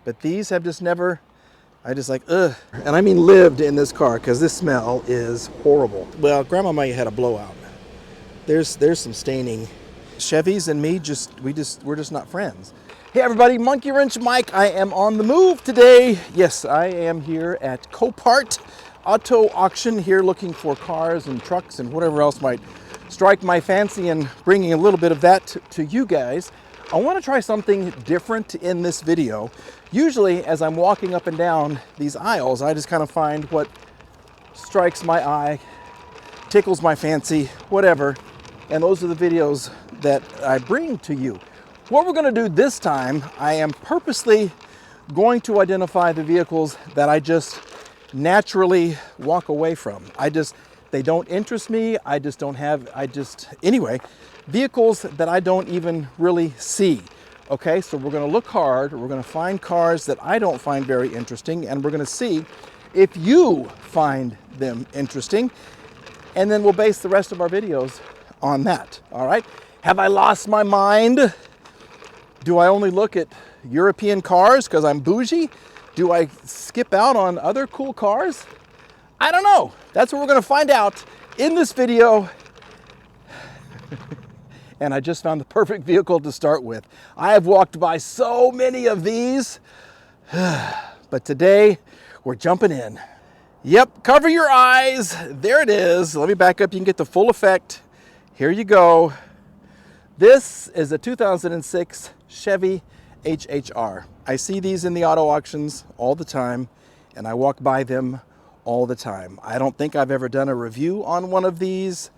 But these have just never, I just like, ugh. And I mean lived in this car because this smell is horrible. Well, Grandma might have had a blowout. There's some staining. Chevys and me, we're just not friends. Hey everybody, Monkey Wrench Mike. I am on the move today. Yes, I am here at Copart Auto Auction here looking for cars and trucks and whatever else might strike my fancy and bringing a little bit of that to you guys. I want to try something different in this video. Usually as I'm walking up and down these aisles, I just kind of find what strikes my eye, tickles my fancy, whatever. And those are the videos that I bring to you. What we're going to do this time, I am purposely going to identify the vehicles that I just naturally walk away from. They don't interest me. Anyway, vehicles that I don't even really see. Okay, so we're going to look hard. We're going to find cars that I don't find very interesting, and we're going to see if you find them interesting. And then we'll base the rest of our videos on that. All right. Have I lost my mind? Do I only look at European cars because I'm bougie? Do I skip out on other cool cars? I don't know. That's what we're going to find out in this video. And I just found the perfect vehicle to start with. I have walked by so many of these, but today we're jumping in. Yep, cover your eyes. There it is. Let me back up. You can get the full effect. Here you go. This is a 2006 Chevy HHR. I see these in the auto auctions all the time, and I walk by them all the time. I don't think I've ever done a review on one of these.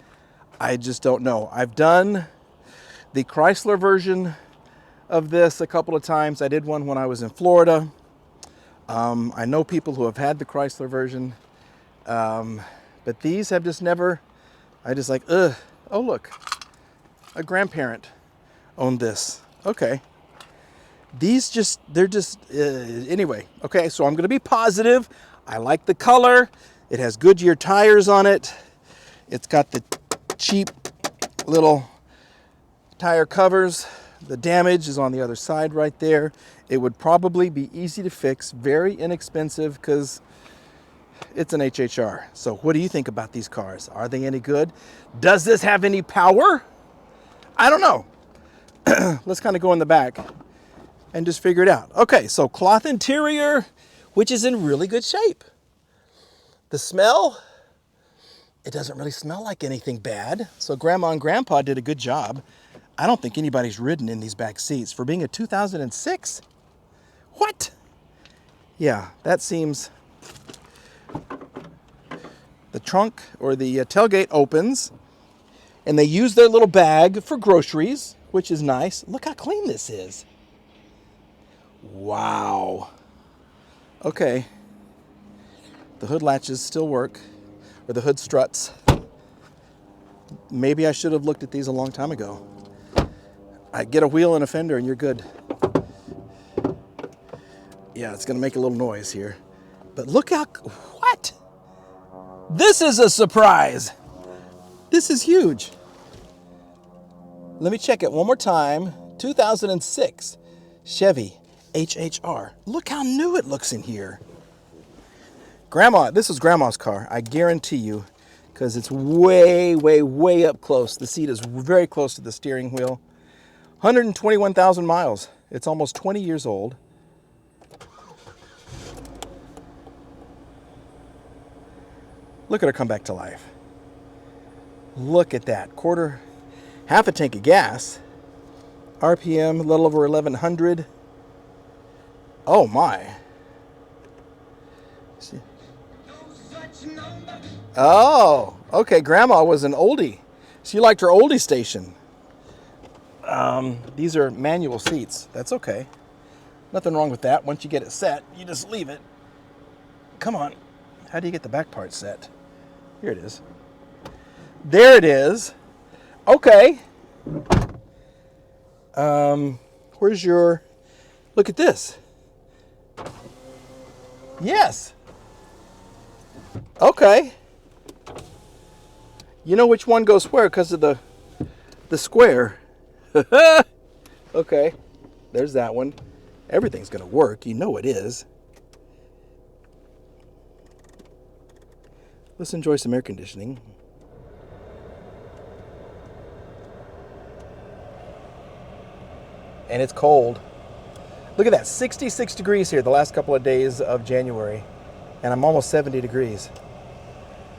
I just don't know. I've done the Chrysler version of this a couple of times. I did one when I was in Florida. I know people who have had the Chrysler version, but these have just never, I just like, ugh. Oh, look, a grandparent owned this. Okay. Anyway. Okay, so I'm going to be positive. I like the color. It has Goodyear tires on it. It's got the cheap little tire covers. The damage is on the other side right there. It would probably be easy to fix, very inexpensive because it's an HHR. So what do you think about these cars? Are they any good? Does this have any power? I don't know. Let's kind of go in the back and just figure it out. Okay, so cloth interior, which is in really good shape. The smell, it doesn't really smell like anything bad. So Grandma and Grandpa did a good job. I don't think anybody's ridden in these back seats. For being a 2006? What? Yeah, that seems... The trunk or the tailgate opens, and they use their little bag for groceries, which is nice. Look how clean this is. Wow. Okay. The hood latches still work, or the hood struts. Maybe I should have looked at these a long time ago. I get a wheel and a fender and you're good. Yeah, it's going to make a little noise here. But look how, what? This is a surprise. This is huge. Let me check it one more time. 2006 Chevy HHR. Look how new it looks in here. Grandma, this is Grandma's car. I guarantee you, because it's way, way, way up close. The seat is very close to the steering wheel. 121,000 miles. It's almost 20 years old. Look at her come back to life. Look at that. Half a tank of gas. RPM, a little over 1,100. Oh my. See. Oh, okay. Grandma was an oldie. She liked her oldie station. These are manual seats. That's okay. Nothing wrong with that. Once you get it set, you just leave it. Come on. How do you get the back part set? Here it is. There it is. Okay. Where's your... Look at this. Yes. Okay. You know which one goes where because of the square. Okay. There's that one. Everything's going to work. You know it is. Let's enjoy some air conditioning. And it's cold. Look at that, 66 degrees here the last couple of days of January. And I'm almost 70 degrees.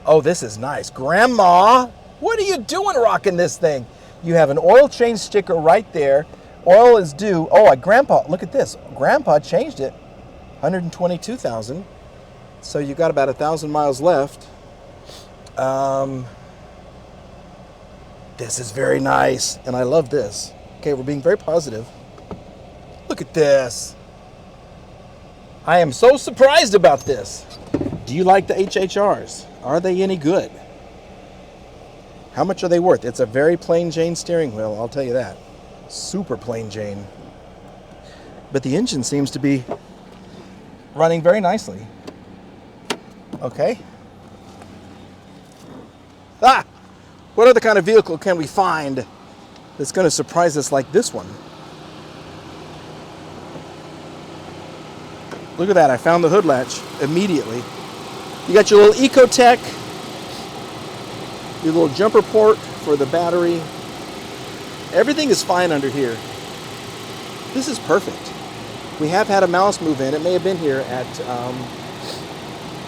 Oh, this is nice. Grandma, what are you doing rocking this thing? You have an oil change sticker right there. Oil is due. Oh, Grandpa, look at this. Grandpa changed it. 122,000. So you got about 1,000 miles left. This is very nice, and I love this. Okay, we're being very positive. Look at this. I am so surprised about this. Do you like the HHRs? Are they any good? How much are they worth? It's a very plain Jane steering wheel, I'll tell you that. Super plain Jane. But the engine seems to be running very nicely. Okay. What other kind of vehicle can we find that's going to surprise us like this one? Look at that, I found the hood latch immediately. You got your little Ecotech, your little jumper port for the battery. Everything is fine under here. This is perfect. We have had a mouse move in. It may have been here at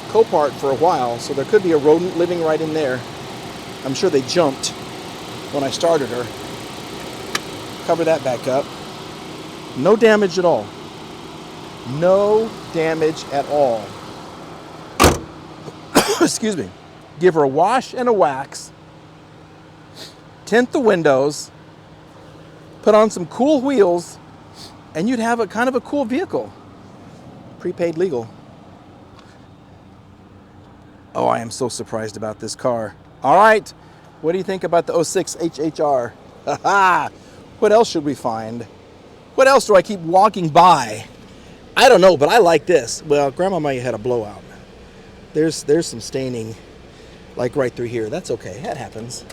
Copart for a while, so there could be a rodent living right in there. I'm sure they jumped when I started her. Cover that back up. No damage at all. No damage at all. Excuse me. Give her a wash and a wax. Tint the windows. Put on some cool wheels. And you'd have a kind of a cool vehicle. Prepaid legal. Oh, I am so surprised about this car. All right. What do you think about the 06 HHR? What else should we find? What else do I keep walking by? I don't know, but I like this. Well, Grandma might have had a blowout. There's some staining, like right through here. That's okay. That happens.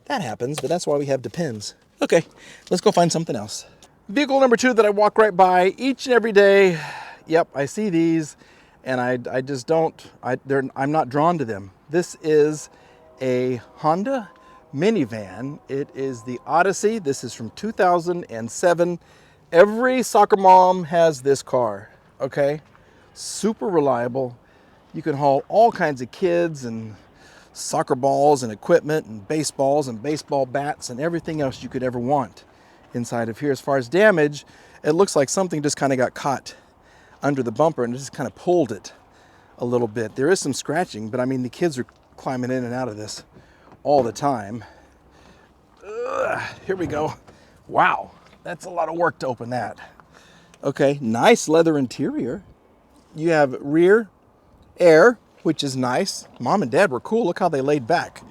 That happens, but that's why we have Depends. Okay, let's go find something else. Vehicle number 2 that I walk right by each and every day. Yep, I see these, and I just don't. I'm not drawn to them. This is a Honda minivan. It is the Odyssey. This is from 2007. Every soccer mom has this car, okay? Super reliable. You can haul all kinds of kids and soccer balls and equipment and baseballs and baseball bats and everything else you could ever want inside of here. As far as damage, it looks like something just kind of got caught under the bumper and it just kind of pulled it a little bit. There is some scratching, but I mean, the kids are climbing in and out of this all the time. Here we go. Wow, that's a lot of work to open that. Okay, nice leather interior. You have rear air, which is nice. Mom and Dad were cool. Look how they laid back.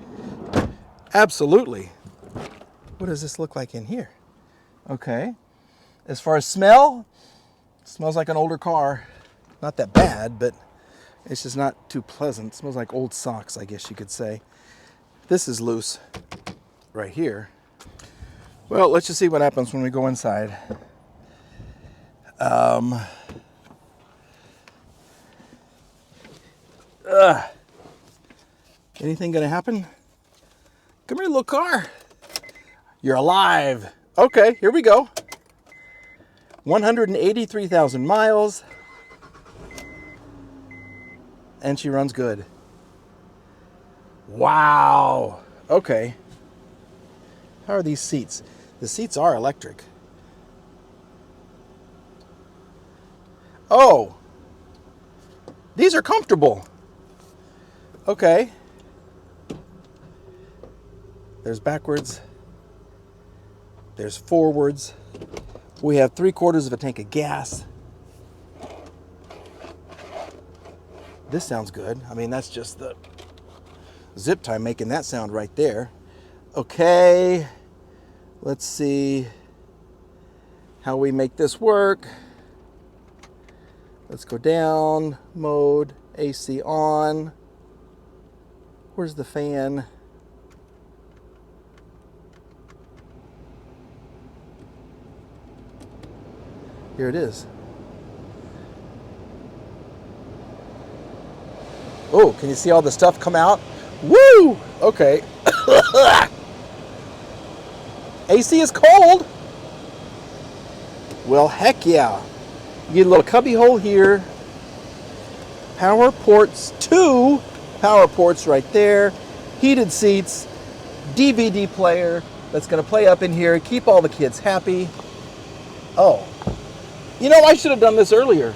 Absolutely. What does this look like in here? Okay. As far as smell, it smells like an older car. Not that bad, but it's just not too pleasant. It smells like old socks, I guess you could say. This is loose right here. Well, let's just see what happens when we go inside. Anything gonna happen? Come here, little car. You're alive. Okay, here we go. 183,000 miles. And she runs good. Wow. Okay. How are these seats? The seats are electric. Oh. These are comfortable. Okay. There's backwards. There's forwards. We have 3/4 of a tank of gas. This sounds good. I mean, that's just the zip tie making that sound right there. Okay. Let's see how we make this work. Let's go down, mode, AC on. Where's the fan? Here it is. Oh, can you see all the stuff come out? Woo! Okay. AC is cold. Well, heck yeah. You get a little cubby hole here. Power ports, 2 power ports right there. Heated seats. DVD player that's going to play up in here. Keep all the kids happy. Oh. You know, I should have done this earlier.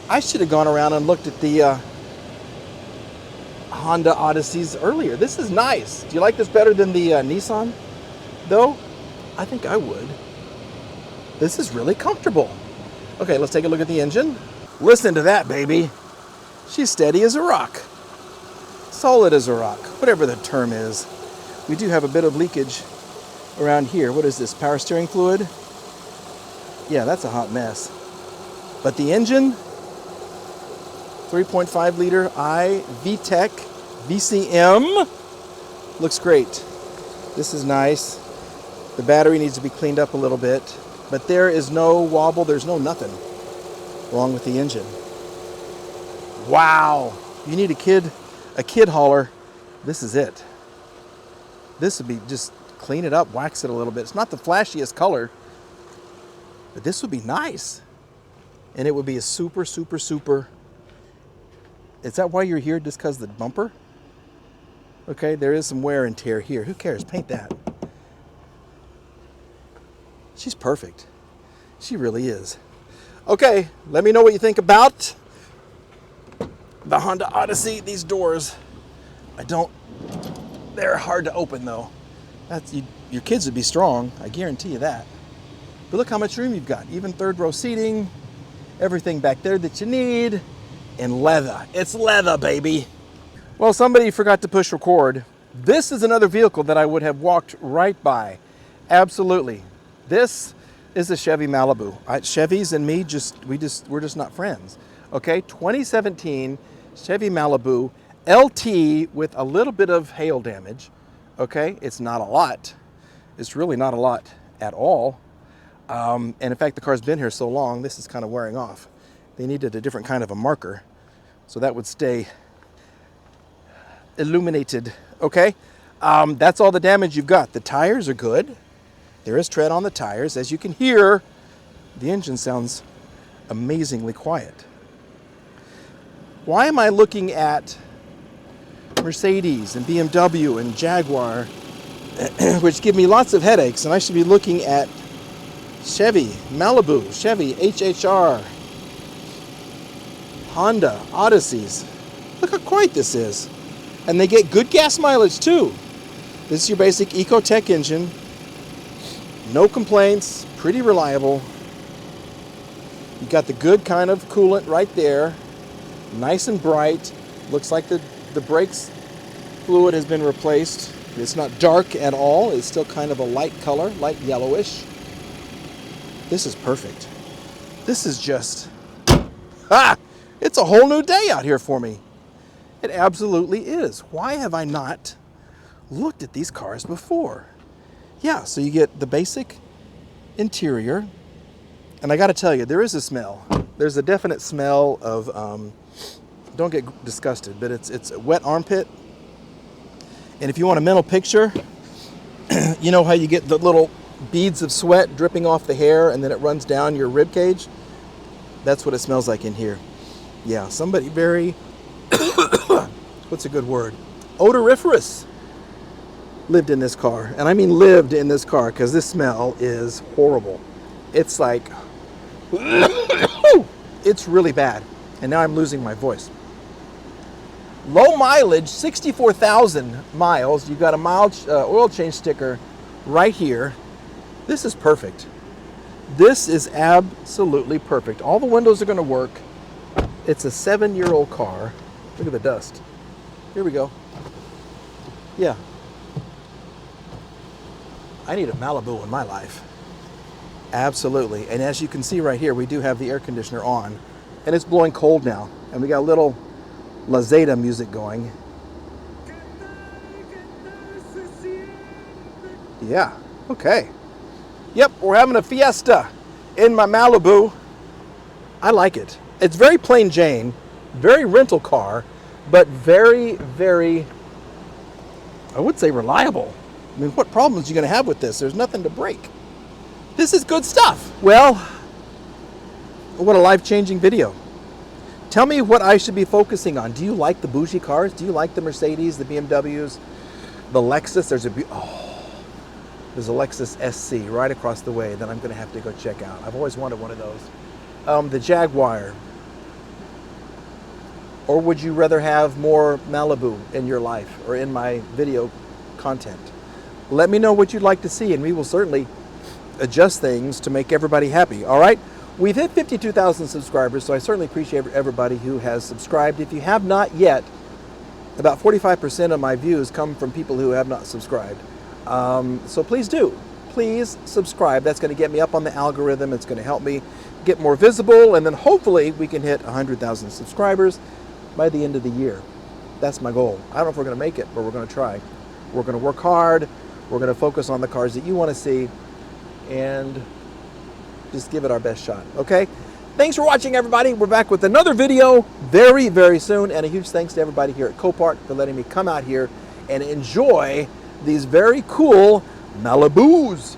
I should have gone around and looked at the Honda Odysseys earlier. This is nice. Do you like this better than the Nissan, though? I think I would. This is really comfortable. Okay, let's take a look at the engine. Listen to that, baby. She's steady as a rock. Solid as a rock, whatever the term is. We do have a bit of leakage around here. What is this, power steering fluid? Yeah, that's a hot mess. But the engine, 3.5 liter VTEC VCM, looks great. This is nice. The battery needs to be cleaned up a little bit, but there is no wobble, there's no nothing wrong with the engine. Wow, you need a kid hauler. This is it. This would be just clean it up, wax it a little bit. It's not the flashiest color, but this would be nice. And it would be a super, super, super. Is that why you're here, just because of the bumper? Okay, there is some wear and tear here. Who cares? Paint that. She's perfect. She really is. Okay, let me know what you think about the Honda Odyssey. These doors, they're hard to open though. Your kids would be strong, I guarantee you that. But look how much room you've got. Even third row seating, everything back there that you need, and leather. It's leather, baby. Well, somebody forgot to push record. This is another vehicle that I would have walked right by. Absolutely. This is a Chevy Malibu. Chevys and me, we're just not friends. Okay, 2017 Chevy Malibu LT with a little bit of hail damage. Okay, it's not a lot. It's really not a lot at all. And in fact, the car's been here so long, this is kind of wearing off. They needed a different kind of a marker, so that would stay illuminated. Okay, that's all the damage you've got. The tires are good. There is tread on the tires. As you can hear, the engine sounds amazingly quiet. Why am I looking at Mercedes and BMW and Jaguar, which give me lots of headaches, and I should be looking at Chevy Malibu, Chevy HHR, Honda Odysseys? Look how quiet this is. And they get good gas mileage too. This is your basic Ecotec engine. No complaints, pretty reliable. You got the good kind of coolant right there. Nice and bright. Looks like the brakes fluid has been replaced. It's not dark at all. It's still kind of a light color, light yellowish. This is perfect. This is just, it's a whole new day out here for me. It absolutely is. Why have I not looked at these cars before? Yeah, so you get the basic interior. And I got to tell you, there is a smell. There's a definite smell of, don't get disgusted, but it's a wet armpit. And if you want a mental picture, you know how you get the little beads of sweat dripping off the hair and then it runs down your rib cage? That's what it smells like in here. Yeah, somebody very, what's a good word? Odoriferous lived in this car. And I mean lived in this car, because this smell is horrible. It's like, it's really bad. And now I'm losing my voice. Low mileage, 64,000 miles. You've got a mild oil change sticker right here. This is perfect. This is absolutely perfect. All the windows are going to work. It's a 7-year-old car. Look at the dust. Here we go. Yeah. I need a Malibu in my life. Absolutely. And as you can see right here, we do have the air conditioner on. And it's blowing cold now. And we got a little La Zeta music going. Yeah. Okay. Yep, we're having a fiesta in my Malibu. I like it. It's very plain Jane, very rental car, but very, very, I would say reliable. I mean, what problems are you going to have with this? There's nothing to break. This is good stuff. Well, what a life-changing video. Tell me what I should be focusing on. Do you like the bougie cars? Do you like the Mercedes, the BMWs, the Lexus? There's a Lexus SC right across the way that I'm going to have to go check out. I've always wanted one of those. The Jaguar. Or would you rather have more Malibu in your life or in my video content? Let me know what you'd like to see, and we will certainly adjust things to make everybody happy. All right? We've hit 52,000 subscribers, so I certainly appreciate everybody who has subscribed. If you have not yet, about 45% of my views come from people who have not subscribed. So please do. Please subscribe. That's going to get me up on the algorithm. It's going to help me get more visible, and then hopefully we can hit 100,000 subscribers by the end of the year. That's my goal. I don't know if we're going to make it, but we're going to try. We're going to work hard. We're going to focus on the cars that you want to see and just give it our best shot, okay? Thanks for watching, everybody. We're back with another video very, very soon, and a huge thanks to everybody here at Copart for letting me come out here and enjoy these very cool Malibus.